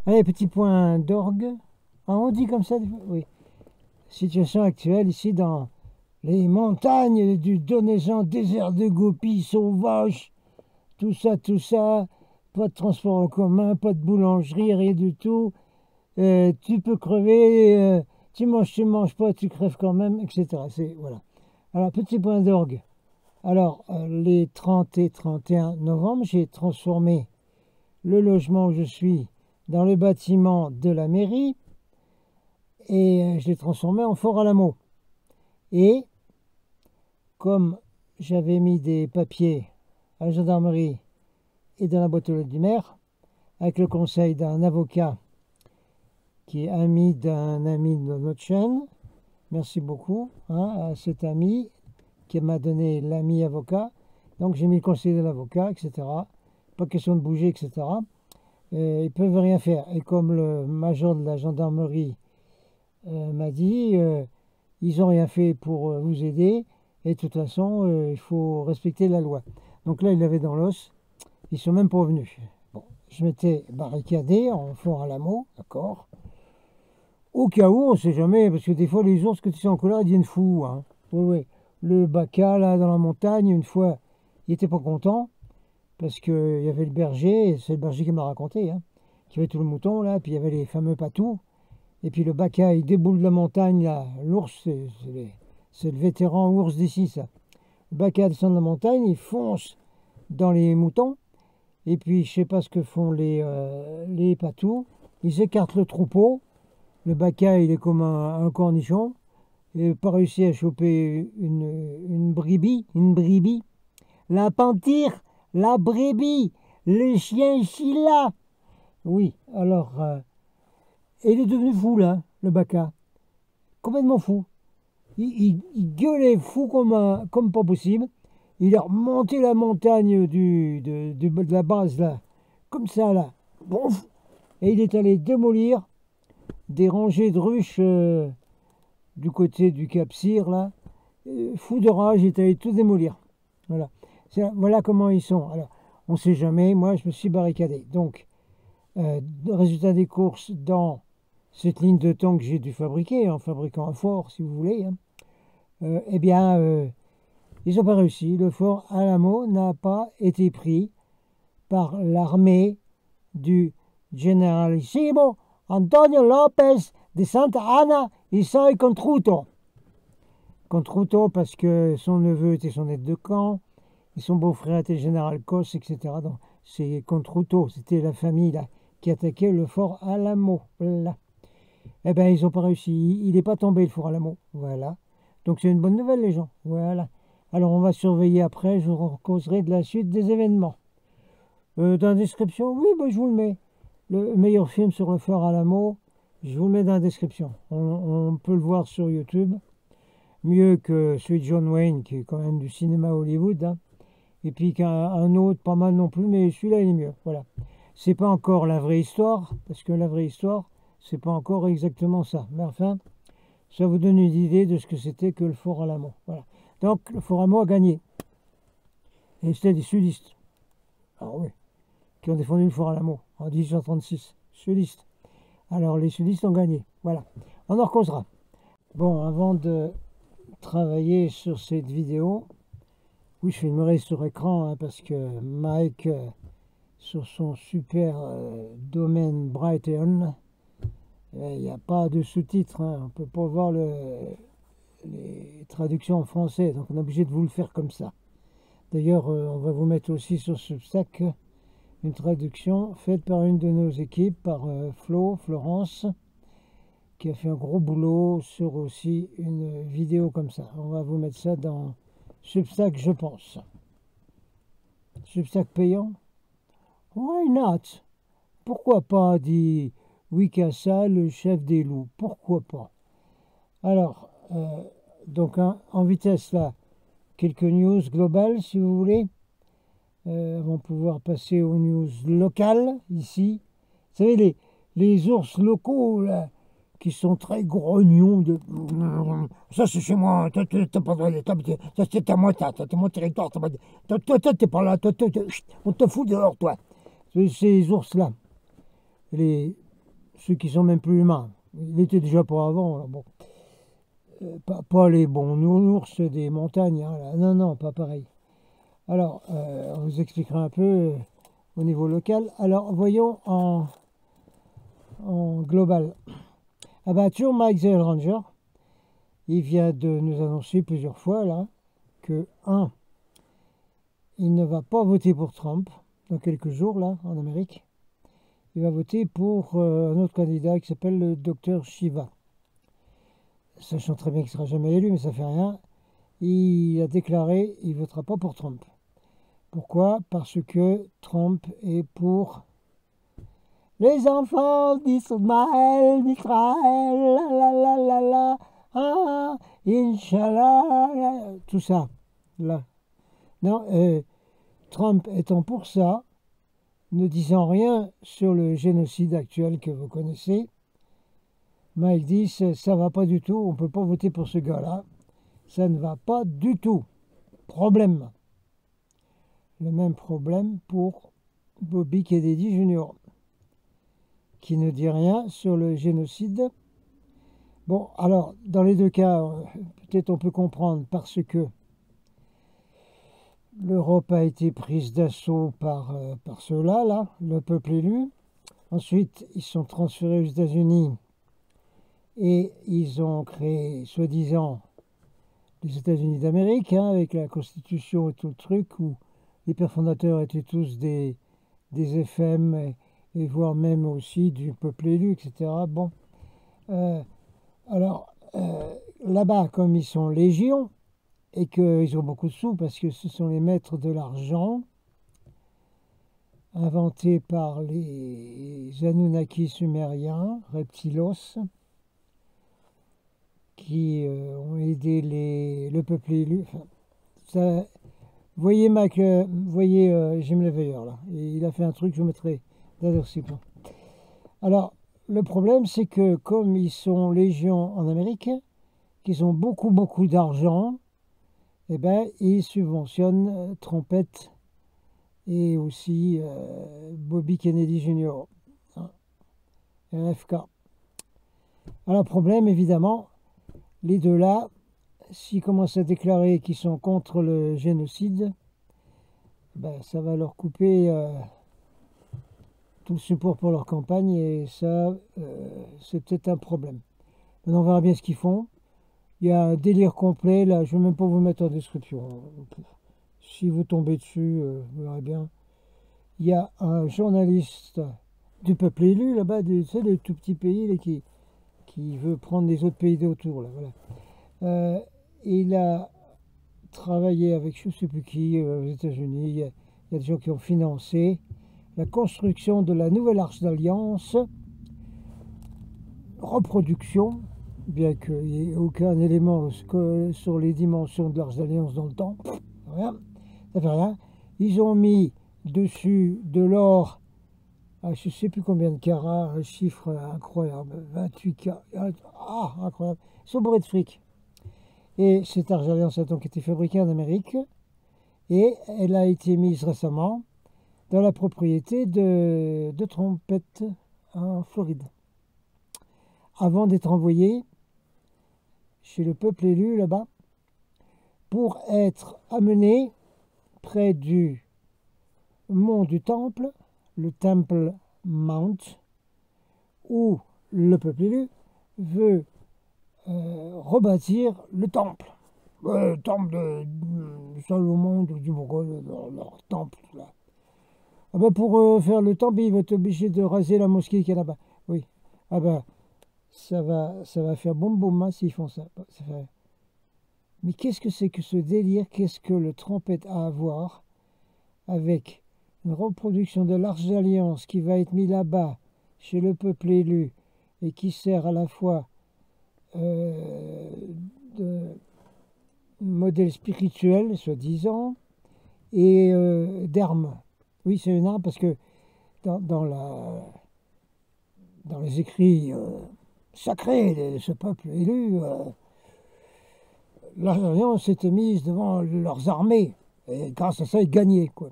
Allez, petit point d'orgue. Ah, on dit comme ça, oui. Situation actuelle ici dans les montagnes du Donezan, désert de Gobi, sauvage, tout ça. Pas de transport en commun, pas de boulangerie, rien du tout. Tu peux crever, tu manges pas, tu crèves quand même, etc. Voilà. Alors, petit point d'orgue. Alors, les 30 et 31 novembre, j'ai transformé le logement où je suis dans le bâtiment de la mairie et je l'ai transformé en fort à l'amour. Et comme j'avais mis des papiers à la gendarmerie et dans la boîte aux lettres du maire, avec le conseil d'un avocat qui est ami d'un ami de notre chaîne, merci beaucoup à cet ami qui m'a donné l'ami avocat. Donc j'ai mis le conseil de l'avocat, etc. Pas question de bouger, etc. Ils ne peuvent rien faire. Et comme le major de la gendarmerie m'a dit, ils n'ont rien fait pour vous aider. Et de toute façon, il faut respecter la loi. Donc là, il l'avait dans l'os. Ils sont même pas venus. Bon, je m'étais barricadé en fort à l'amour, d'accord. Au cas où, on ne sait jamais, parce que des fois, les ours que tu sais en colère, ils deviennent fous. Hein. Oui, oui. Le baka, là, dans la montagne, une fois, il n'était pas content, parce qu'il y avait le berger, c'est le berger qui m'a raconté, hein, qui avait tout le mouton, là, puis il y avait les fameux patous. Et puis le baka, il déboule de la montagne, là. L'ours, c'est le vétéran ours d'ici, ça. Le baka descend de la montagne, il fonce dans les moutons. Et puis, je ne sais pas ce que font les patous. Ils écartent le troupeau. Le baka, il est comme un cornichon. Il n'a pas réussi à choper une brebis. Une brebis. La panthère, la brebis, le chien Sheila. Oui, alors, et il est devenu fou, là, le baka. Complètement fou. Il gueulait fou comme pas possible. Il a remonté la montagne de la base, là, comme ça, là. Bouf. Et il est allé démolir des rangées de ruches du côté du Cap Cyr, là. Fou de rage, il est allé tout démolir. Voilà. Voilà comment ils sont. Alors, on ne sait jamais. Moi, je me suis barricadé. Donc, résultat des courses dans cette ligne de temps que j'ai dû fabriquer, en fabriquant un fort, si vous voulez, hein, eh bien, ils n'ont pas réussi. Le fort Alamo n'a pas été pris par l'armée du Generalissimo Antonio Lopez de Santa Anna y Soy Contruto. Contruto parce que son neveu était son aide de camp, et son beau-frère était le général Cos, etc. Donc, c'est Contruto, c'était la famille là, qui attaquait le fort Alamo. Là. Eh bien, ils n'ont pas réussi. Il n'est pas tombé, le fort Alamo. Voilà. Donc, c'est une bonne nouvelle, les gens. Voilà. Alors, on va surveiller après. Je vous causerai de la suite des événements. Dans la description, oui, ben, je vous le mets. Le meilleur film sur le fort Alamo, je vous le mets dans la description. On peut le voir sur YouTube. Mieux que celui de John Wayne, qui est quand même du cinéma Hollywood. Hein. Et puis qu'un autre, pas mal non plus, mais celui-là, il est mieux. Voilà. C'est pas encore la vraie histoire, parce que la vraie histoire, c'est pas encore exactement ça. Mais enfin, ça vous donne une idée de ce que c'était que le fort Alamo. Voilà. Donc, le fort Alamo a gagné. Et c'était des sudistes. Alors oui, qui ont défendu le fort Alamo en 1836. Sudistes. Alors, les sudistes ont gagné. Voilà. On en recausera. Bon, avant de travailler sur cette vidéo, oui, je filmerai sur écran hein, parce que Mike, sur son super domaine Brighton, il n'y a pas de sous-titres. Hein, on ne peut pas voir les traductions en français, donc on est obligé de vous le faire comme ça. D'ailleurs, on va vous mettre aussi sur Substack une traduction faite par une de nos équipes, par Florence, qui a fait un gros boulot sur aussi une vidéo comme ça. On va vous mettre ça dans Substack, je pense. Substack payant? Why not? Pourquoi pas, dit Wikasa, le chef des loups. Pourquoi pas? Alors, donc hein, en vitesse là, quelques news globales si vous voulez. Avant de pouvoir passer aux news locales ici. Vous savez, les ours locaux là, qui sont très grognons de ça c'est chez moi, t'as pas ça c'est à moi, t'as mon territoire, toi t'es pas là, on te fout dehors toi. Ces ours là, les ceux qui sont même plus humains. Il était déjà pas avant, alors bon. Pas les bons nounours des montagnes, hein, là. Non, non, pas pareil. Alors, on vous expliquera un peu au niveau local. Alors, voyons en global. Ah bah, toujours Mike the Ranger, il vient de nous annoncer plusieurs fois, là, que, il ne va pas voter pour Trump dans quelques jours, là, en Amérique. Il va voter pour un autre candidat qui s'appelle le docteur Shiva. Sachant très bien qu'il ne sera jamais élu, mais ça fait rien. Il a déclaré qu'il ne votera pas pour Trump. Pourquoi? Parce que Trump est pour les enfants d'Ismaël, d'Israël, la la la la, ah, Inch'Allah, tout ça. Là. Non, Trump étant pour ça, ne disant rien sur le génocide actuel que vous connaissez, Mike dit ça va pas du tout, on ne peut pas voter pour ce gars-là, ça ne va pas du tout. Problème. Le même problème pour Bobby Kennedy Jr., qui ne dit rien sur le génocide. Bon, alors, dans les deux cas, peut-être on peut comprendre parce que l'Europe a été prise d'assaut par ceux-là, là, le peuple élu. Ensuite, ils sont transférés aux États-Unis et ils ont créé, soi-disant, les États-Unis d'Amérique, hein, avec la Constitution et tout le truc, où les pères fondateurs étaient tous des FM et voire même aussi du peuple élu, etc. Bon, alors là-bas, comme ils sont légions et qu'ils ont beaucoup de sous parce que ce sont les maîtres de l'argent inventés par les Anunnaki sumériens, reptilos, qui ont aidé le peuple élu. Enfin, ça, voyez Jim Leveilleur là, et il a fait un truc, je vous mettrai d'adressement. Alors, le problème, c'est que comme ils sont légions en Amérique, qu'ils ont beaucoup, beaucoup d'argent, eh ben, ils subventionnent Trompette et aussi Bobby Kennedy Jr., hein, RFK. Alors, problème, évidemment, les deux-là, s'ils commencent à déclarer qu'ils sont contre le génocide, ben, ça va leur couper tout le support pour leur campagne et ça, c'est peut-être un problème. Maintenant, on verra bien ce qu'ils font. Il y a un délire complet, là, je ne vais même pas vous mettre en description. Si vous tombez dessus, vous verrez bien. Il y a un journaliste du peuple élu, là-bas, tu sais, des tout petits pays là, qui veut prendre les autres pays d'autour. Là, voilà. Il a travaillé avec je ne sais plus qui aux États-Unis. Il y a des gens qui ont financé la construction de la nouvelle arche d'alliance, reproduction, bien qu'il n'y ait aucun élément sur les dimensions de l'arche d'alliance dans le temps. Rien, ça fait rien. Ils ont mis dessus de l'or à je ne sais plus combien de carats, un chiffre incroyable, 28 carats, incroyable. Ils sont bourrés de fric. Et cette arche d'alliance a donc été fabriquée en Amérique et elle a été mise récemment dans la propriété de Trompette en Floride, avant d'être envoyée chez le peuple élu là-bas pour être amené près du mont du Temple, le Temple Mount, où le peuple élu veut rebâtir le temple. Le temple de Salomon, du Mogol, leur temple là. Ah ben pour faire le temple, il va être obligé de raser la mosquée qui est là-bas. Oui. Ah ben, ça va faire boum boum hein, s'ils font ça. Mais qu'est-ce que c'est que ce délire? Qu'est-ce que le trompette a à voir avec une reproduction de l'Arche d'Alliance qui va être mise là-bas, chez le peuple élu, et qui sert à la fois de modèle spirituel, soi-disant, et d'arme. Oui, c'est une arme parce que dans les écrits sacrés de ce peuple élu, l'Alliance s'était mise devant leurs armées. Et grâce à ça, ils gagnaient, quoi.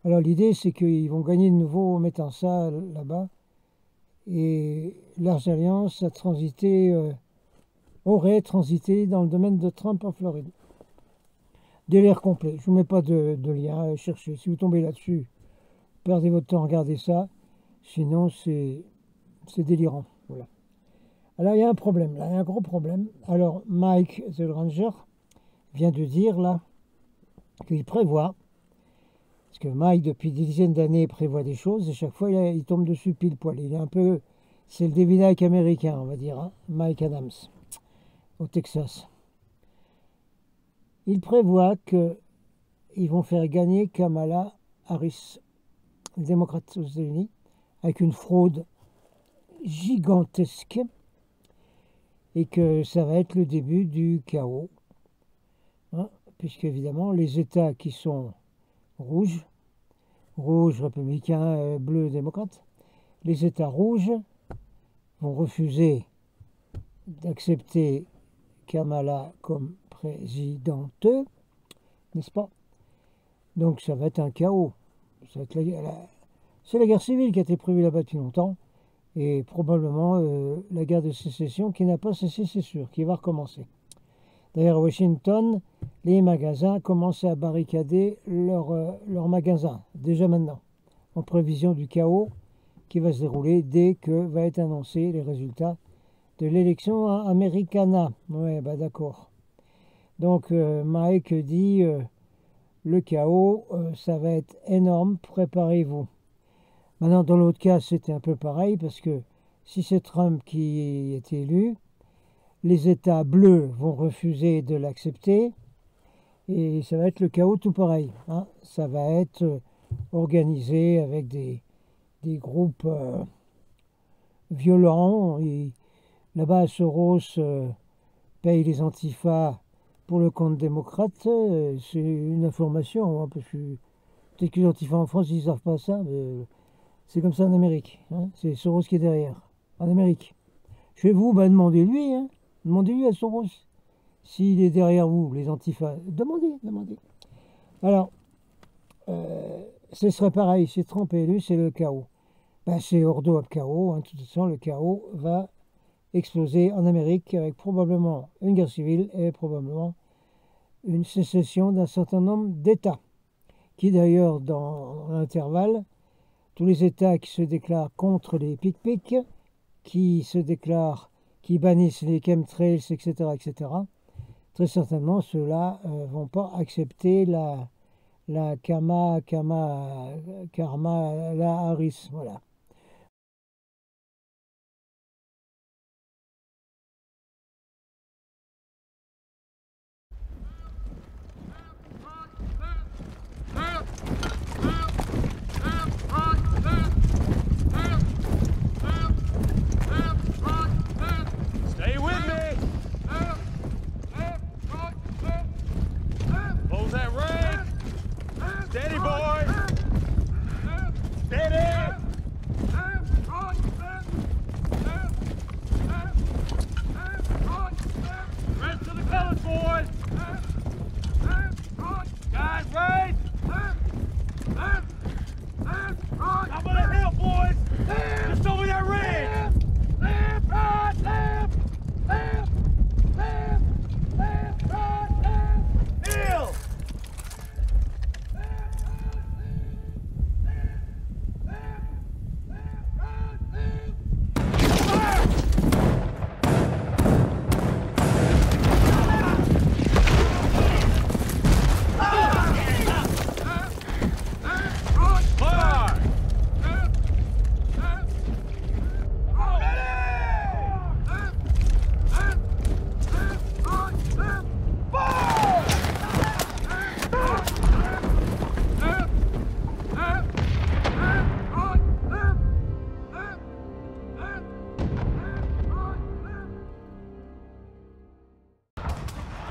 Alors l'idée, c'est qu'ils vont gagner de nouveau en mettant ça là-bas. Et Large Alliance a transité, aurait transité dans le domaine de Trump en Floride. Délire complet. Je ne vous mets pas de lien, cherchez. Si vous tombez là-dessus, perdez votre temps à regarder ça. Sinon, c'est délirant. Voilà. Alors, il y a un problème, là, il y a un gros problème. Alors, Mike the Ranger vient de dire, là, qu'il prévoit, parce que Mike, depuis des dizaines d'années, prévoit des choses, et chaque fois, il tombe dessus pile poil. Il est un peu... C'est le David Icke américain, on va dire, hein, Mike Adams, au Texas. Il prévoit qu'ils vont faire gagner Kamala Harris, les démocrates aux États-Unis, avec une fraude gigantesque, et que ça va être le début du chaos, hein, puisque évidemment les États qui sont rouges, républicains, bleus, démocrates, les États rouges vont refuser d'accepter Kamala comme présidente, n'est-ce pas? Donc ça va être un chaos. C'est la guerre civile qui a été prévue là-bas depuis longtemps, et probablement la guerre de sécession qui n'a pas cessé, c'est sûr, qui va recommencer. D'ailleurs, à Washington, les magasins commencent à barricader leurs magasins, déjà maintenant, en prévision du chaos qui va se dérouler dès que va être annoncé les résultats de l'élection americana. Ouais, bah d'accord. Donc, Mike dit, le chaos, ça va être énorme, préparez-vous. Maintenant, dans l'autre cas, c'était un peu pareil, parce que si c'est Trump qui est élu, les États bleus vont refuser de l'accepter, et ça va être le chaos tout pareil. Hein. Ça va être organisé avec des groupes violents. Là-bas, Soros paye les antifas pour le compte démocrate. C'est une information, hein, parce que peut-être que les antifas en France, ils ne savent pas ça, mais c'est comme ça en Amérique. Hein. C'est Soros qui est derrière, en Amérique. Chez vous, bah, demandez-lui. Hein. Demandez-lui à Soros s'il est derrière vous, les antifas. Demandez. Alors, ce serait pareil. Si Trump est élu, c'est le chaos. Ben, c'est Ordo ab chaos. Hein. De toute façon, le chaos va exploser en Amérique avec probablement une guerre civile et probablement une sécession d'un certain nombre d'États. Qui d'ailleurs, dans l'intervalle, tous les États qui se déclarent contre les pic-pic, qui bannissent les chemtrails, etc., très certainement, ceux-là ne vont pas accepter la Kamala Harris. Voilà. Stay with me. Close that ring. Steady, boy. Steady. Rest to the colors, boys. Guys, raise. Top of the hill, boys. Just over that ring. Kneel.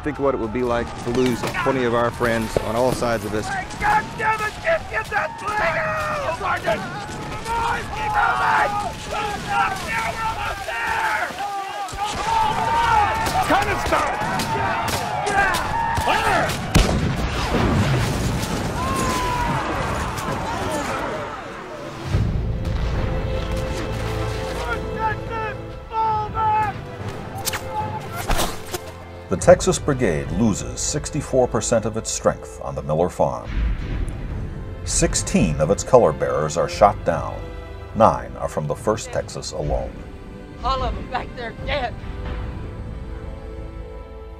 Think what it would be like to lose 20 of our friends on all sides of this. Hey, God damn it! Get that thing out! Sergeant! Come on! Keep moving! Now we're almost there! Kind of start! Fire! The Texas Brigade loses 64% of its strength on the Miller Farm. 16 of its color bearers are shot down. 9 are from the 1st Texas alone. All of them back there dead.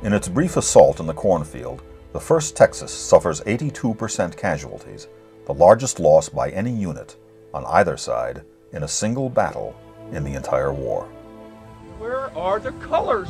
In its brief assault in the cornfield, the 1st Texas suffers 82% casualties, the largest loss by any unit on either side in a single battle in the entire war. Where are the colors?